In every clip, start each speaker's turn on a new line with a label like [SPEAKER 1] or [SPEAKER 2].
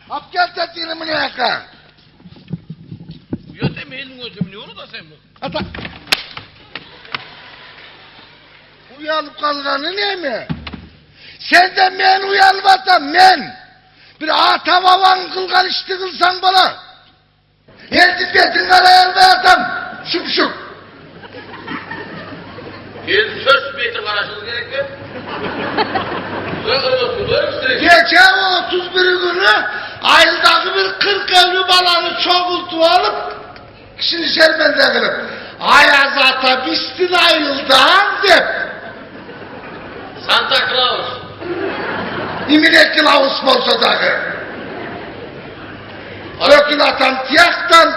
[SPEAKER 1] Ap gel tatili mı yaka?
[SPEAKER 2] Uyat elin gözüm ne olur da sen bu?
[SPEAKER 1] Ata. Uyanıp kalganı ne mi? Senden men uyanmasan men. Bir ata baban kılgan işti kılsan bana. Eldi betin karayalmayatam. Şuk şuk.
[SPEAKER 2] El söz beyti karşılığı gerek mi?
[SPEAKER 1] Geçen 31 günü ayıldaki bir 40 evli balanı çoğultu alıp kişinin şerbende kılıp Ayaz ata bistin ayıldan dep
[SPEAKER 2] Santa Claus.
[SPEAKER 1] İmine Klaus bolsa dağı Ökül atam tiyaktan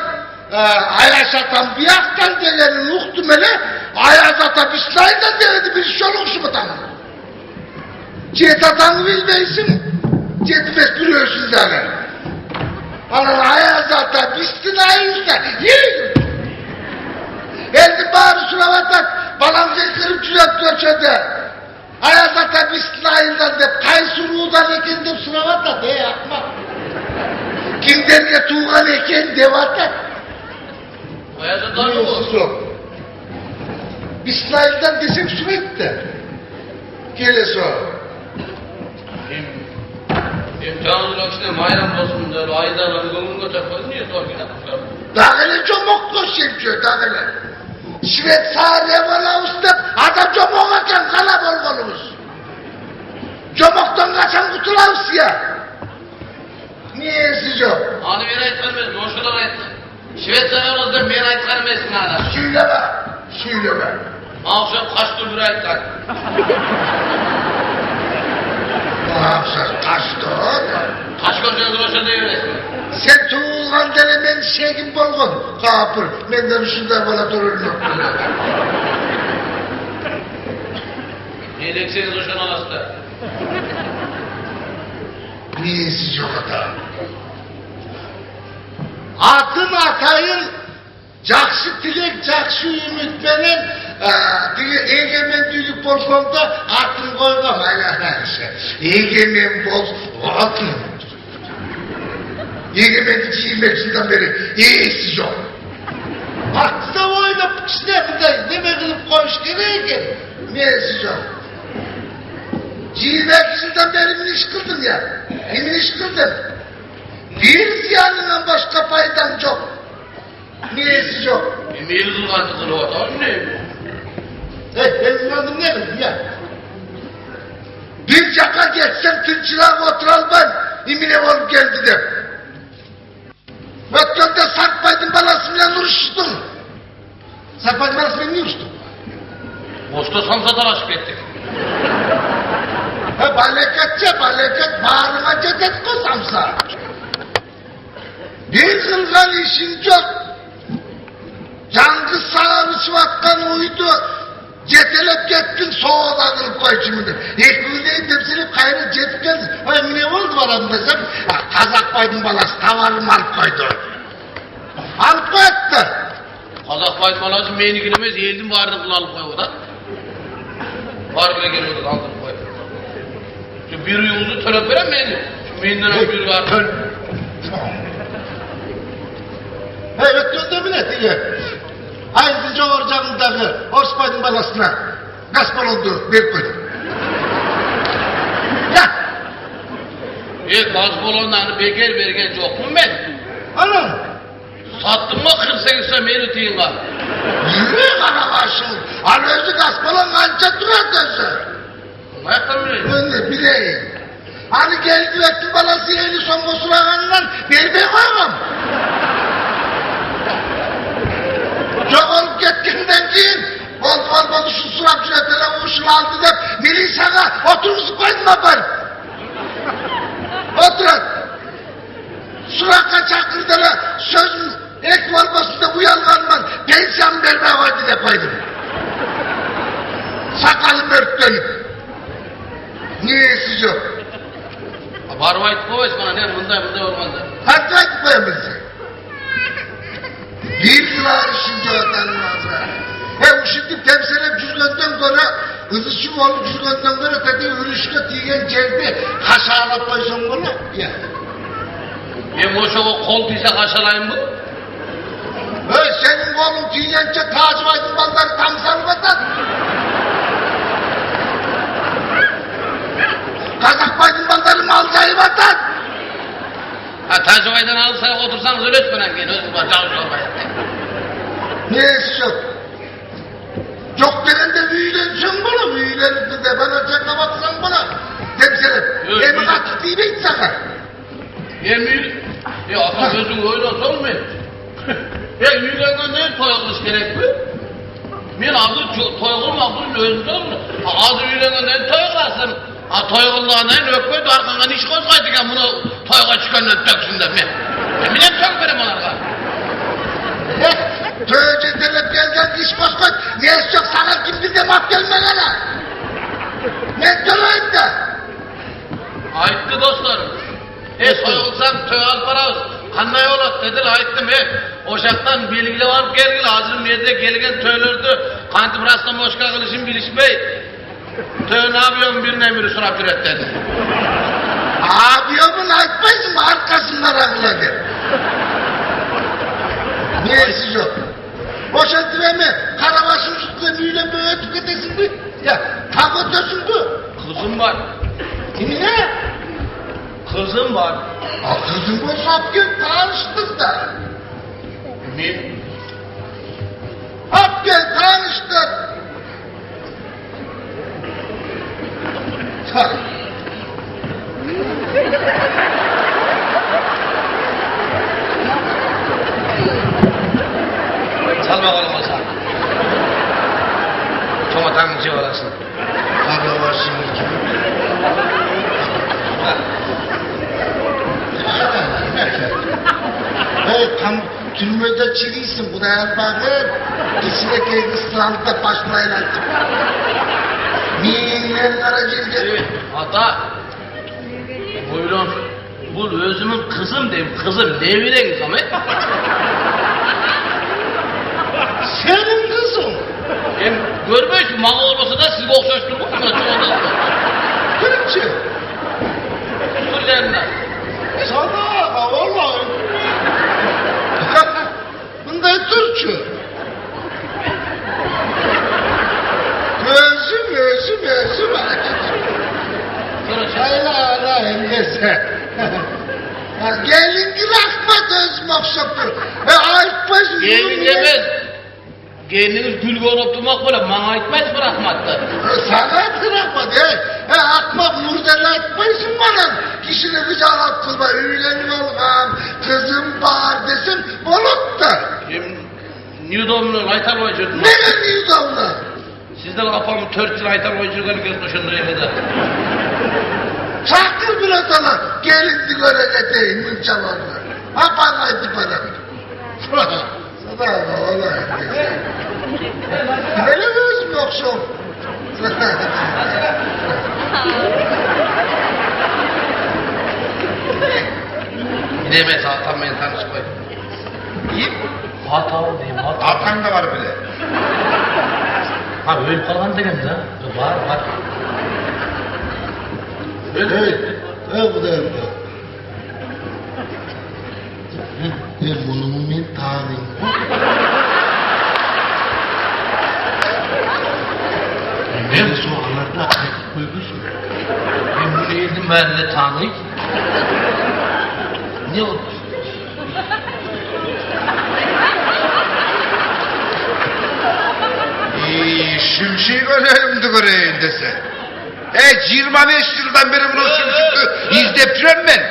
[SPEAKER 1] Ayaz atam biyaktan degenin muhtemeli Ayaz ata bistin ayıldan deredi bir şey oluksu mu tamam Cet atanı bilmeysin Cetmez biliyorsun dağı Ana Ayaz ata bistin ayıldan yiyin Eldi bağırı sıravatak, balam zekirip cüret döşede. Ayaz ata bistin ayıldan dep, kaysuruğudan eken dep sıravatak, akmak. Kimden tuğan eken devatak.
[SPEAKER 2] Ayaz ata mı bu?
[SPEAKER 1] Bistin ayıldan desem sürekli. Geles o.
[SPEAKER 2] Canlılar işte mayram olsun der, aydaları gönül götür koyun niye zor giden?
[SPEAKER 1] Dağılı çomuk koşuyor, dağılı. Şvet sağ bana ustap, adam çomuk akan kala bolgonumuz. Çomuktan kaçan kutulavuz ya. Niye siz o?
[SPEAKER 2] Anı beni ayıtkarmez, boşuna ayıt. Şvet sarayımızda beni ayıtkarmezsin hala.
[SPEAKER 1] Söyleme.
[SPEAKER 2] Mağuşam kaç dur bir ayıtkar.
[SPEAKER 1] Muhafızlar kaçtı o da.
[SPEAKER 2] Kaç görüşünüz boşuna deyiveresin.
[SPEAKER 1] Sen tuğulgan dele men şeyim bolgon. Kapır, menden şundan bana durur yok.
[SPEAKER 2] Ne dekseniz boşuna alasta.
[SPEAKER 1] Niye siz yok adam? Atın atayın Cakşı tilek, cakşı ümit benim egemen düdük bolganda atın koygam aylanarsa. Egemen bol atın. Egemen çiğmesinden beri iyisi yok. Attı da oynap kişilerinde deme kılıp koymuş gereken. Neyesi yok? Çiğmek içinden beri miniş kıldım ya. Miniş kıldım. Bir ziyanından başka faydam çok. Niyesi yok.
[SPEAKER 2] Meyli durgan kızılı o tamam ne?
[SPEAKER 1] Benim adım ne bileyim ya? Bir caka geçsem tünçüler otural ben. İmine olup geldi de. Ötkönde Sarpay'dın balasıyla duruştun. Sarpay'dın balasıyla niye uçtun?
[SPEAKER 2] Boşta samsa dalaşıp ettik.
[SPEAKER 1] Baleket bağrına cedet kosamsa. Bir kılgan işin çok. Yangı sağırı çıvatkan uydu. Cetelep gittin soğuğa kılıp koy şimdi. Ekmeğini tepsilip kayrı cetip geldin. Ay ne oldu bana desem. Kazak baydın balası tavarım alıp koydu. Alıp koydu.
[SPEAKER 2] Kazak baydın balası meyini giremez. Eğildim vardı bunu alıp koy o da. Var bile geliyordu aldırıp koy. Şu bir yolcu törep veren meyini. Şu meyinden alıp bir var.
[SPEAKER 1] Evet döndü bile diye. Ayrıca orcağındaki Osman'ın balasına gaspol oldu bir koydum. Ya!
[SPEAKER 2] Gaspol onları beker vergen çok mu ben?
[SPEAKER 1] Anam!
[SPEAKER 2] Sattın mı 48 sene meyini tiyin var.
[SPEAKER 1] Yürü bana başım! Al özü gaspolan kanca durar dönsün.
[SPEAKER 2] Ayaktan bileyim.
[SPEAKER 1] Ben de bileyim. Hani geldi ettin balası eli son kosurağından bir koymam. Çok olup gittiğinden değil, bol şu surak cüretele uşun aldı da milisana oturmuş koydum ben. Oturun. Suraka çakırdana söz ek valmasında bu yalvarman pensiyon vermeye koydu da koydum. Sakalım örtlenip. Niyesi yok.
[SPEAKER 2] Barvayt koyuz bana ne bunda olmadı.
[SPEAKER 1] Hadi hadi koyamazsın. Bir yıla şimdi ödenmez. Hem şimdi temsile cüzgönden göre, ızışım olup cüzgönden göre dedi ürüşke diyen geldi. Kaşağılıp koysun bunu. Ya.
[SPEAKER 2] Ben boşa o kol pise kaşalayım mı?
[SPEAKER 1] Senin kolun tüyence Taci Baydın banları tam sarılmadan. Kazak Baydın banları mal sayılmadan.
[SPEAKER 2] Ha tacivaydan alırsa otursanız öyle etmenen gene özüm var canım çorbaya.
[SPEAKER 1] Neyse yok. Yok denen de büyülensin bunu, büyülenip de bana çaka baksan buna. Demselim,
[SPEAKER 2] Yok,
[SPEAKER 1] emi
[SPEAKER 2] büyülen-
[SPEAKER 1] kaçık değil mi sana?
[SPEAKER 2] Yemin, atam özüm öyle olmuyor. Ya yüzünden ne toyakmış gerek mi? Ben adı toyakım aklının özünde olur. Adı yüzünden ne toyaklasın? Ha toyaklığına ne öpmedi arkandan iş koysaydık ya bunu toyaka çıkanlar döksün de mi? Emin et tök benim onlarla.
[SPEAKER 1] Tövbe delip gelgen iş boş koy. Neyse yok sana kim bize mat gelmelere. Ne söyleyeyim de?
[SPEAKER 2] Ayıttı dostlarım. Soyulsam töyal paravuz. Kanna yolat dediler ayıttım Oşaktan bilgili varıp gelgili hazırım yerde gelgen töylürdü. Kantı burasından boşka kılışım bilişmey. Töy ne yapıyorsun birine biri surap üret dedi.
[SPEAKER 1] Abiyomun aytmayısın arkasından akla gel. Neyse yok. Boşa direme, karabaşın üstüne büyülen böyle tüketesin bu. Ya, tak ötürsün bu.
[SPEAKER 2] Kızım var.
[SPEAKER 1] Ne?
[SPEAKER 2] Kızım var.
[SPEAKER 1] Kızım bu sapkın tanıştık da.
[SPEAKER 2] Ne?
[SPEAKER 1] Sapkın tanıştık. Tabii.
[SPEAKER 2] Çal bakalım o sen. Çok atancı olasın.
[SPEAKER 1] Karabaşın kimi? Tam türmede çiriysin bu da her bakır. İçine geldi ıslandı başlayla. Minnenlere girdi.
[SPEAKER 2] Evet, hatta buyurun. Bu özümün kızım deyim, kızım ne bileyim Samet?
[SPEAKER 1] Senin kızın.
[SPEAKER 2] Hem görmüş malı olmasa da sizi okşaştırmış mı?
[SPEAKER 1] Kırıkçı.
[SPEAKER 2] Kullerinden.
[SPEAKER 1] Sana vallahi. Bunda Türkçü. Gözüm. Hayla emgese. Gelin gibi akma özüm okşaktır. Ayıtmasın.
[SPEAKER 2] Gelin demez. Geliniz gül konup durmak böyle bana etmez bırakmadı.
[SPEAKER 1] Sana bırakmadı. Akma murdele etmesin bana. Kişinin gıcalat kılma. Üylenin olmam. Kızım bağır desin. Bolup da.
[SPEAKER 2] Newdom'un aytar oyuncuydu.
[SPEAKER 1] Ne Newdom'la?
[SPEAKER 2] Sizden kafamı 4 yıl aytar oyuncuyla gözmüşündür evde.
[SPEAKER 1] Çaktır bir sana. Gelin sigara getireyim. Münçalarla. Ha paraydı para. Sana valla. Öyle mi özüm yoksa?
[SPEAKER 2] Gidemez Altan beni tanışmayın.
[SPEAKER 1] İyi.
[SPEAKER 2] Hatalı diyeyim hatalı.
[SPEAKER 1] Altan da var bile.
[SPEAKER 2] Ha öyle falan dedim de. Var. Öyle
[SPEAKER 1] Evet. Evet bu da öyle. Bunu mümin tanıyım.
[SPEAKER 2] Ben soğanlarda akıp koymuşum. Ben bunu yedim ben de tanıyım. Ne oldu?
[SPEAKER 1] Şimşek ölerimdi göreyim dese. 25 yıldan beri bunu şimşekti. İzdeptirem ben.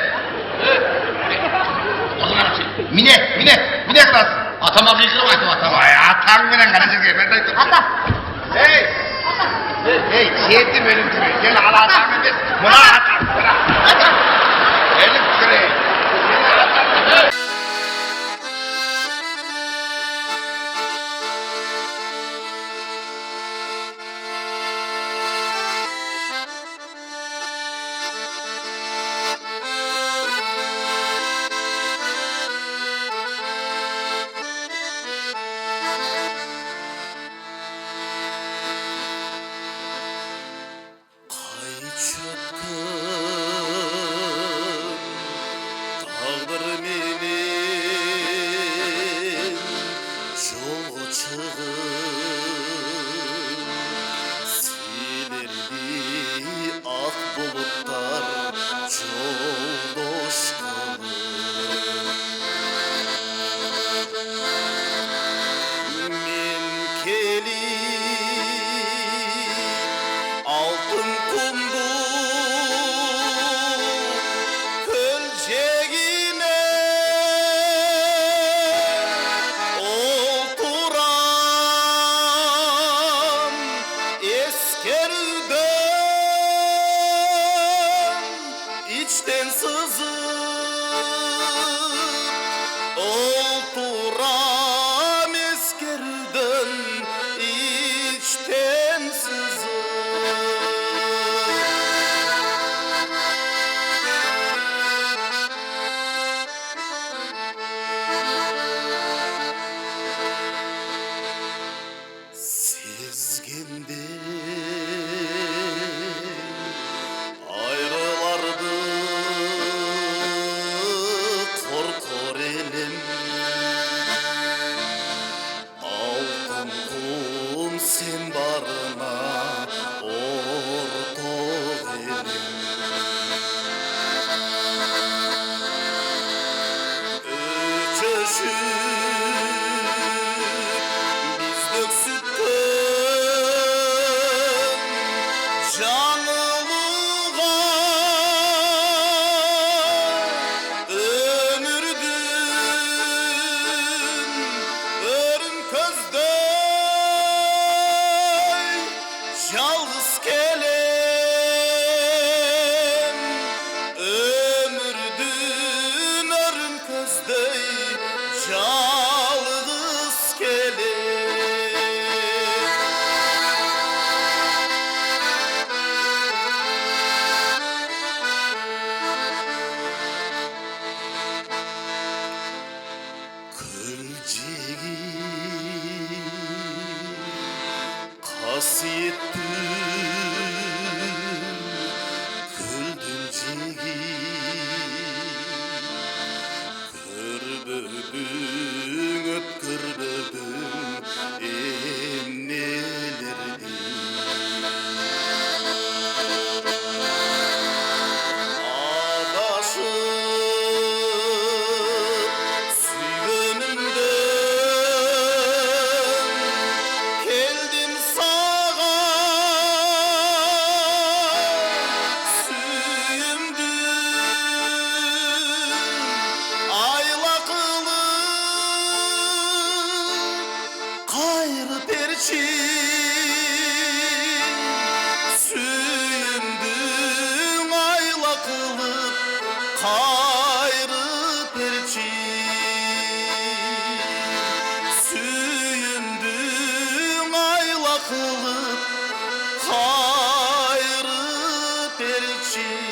[SPEAKER 2] O zaman
[SPEAKER 1] Mine klas.
[SPEAKER 2] atama kıykırım aydım atama.
[SPEAKER 1] Vay atan gelen karacık ben de. Ata. Hey, siyetli benim türü. Gel ala atan gel. Buna atan. Ata. Elim kırayım.
[SPEAKER 3] Ay çıktı taqdir menin jolga çıgıp silerdi ak bulutlar joldoş kılıp men kelip altın kumduk kölcegine olturam eskerden içten sızıp olturam eskerden içten sızıp sezgende ayrılardı korkor elim altın kum sen barına ortak elim öçeşip bizdek sütten canlığa ömürdün örüm közdey yalnız kelem ömürdün örüm közdey yalnız kelem kılcığı kasiyetli küldüncüğü körbödün ötkürbödün emnelerdi adaşıp süyönümden keldim sağa süyümdüm ayla kılıp kayrı perçin süyümdüm ayla kılıp kayrı perçin süyümdüm ayla kılıp kayrı perçin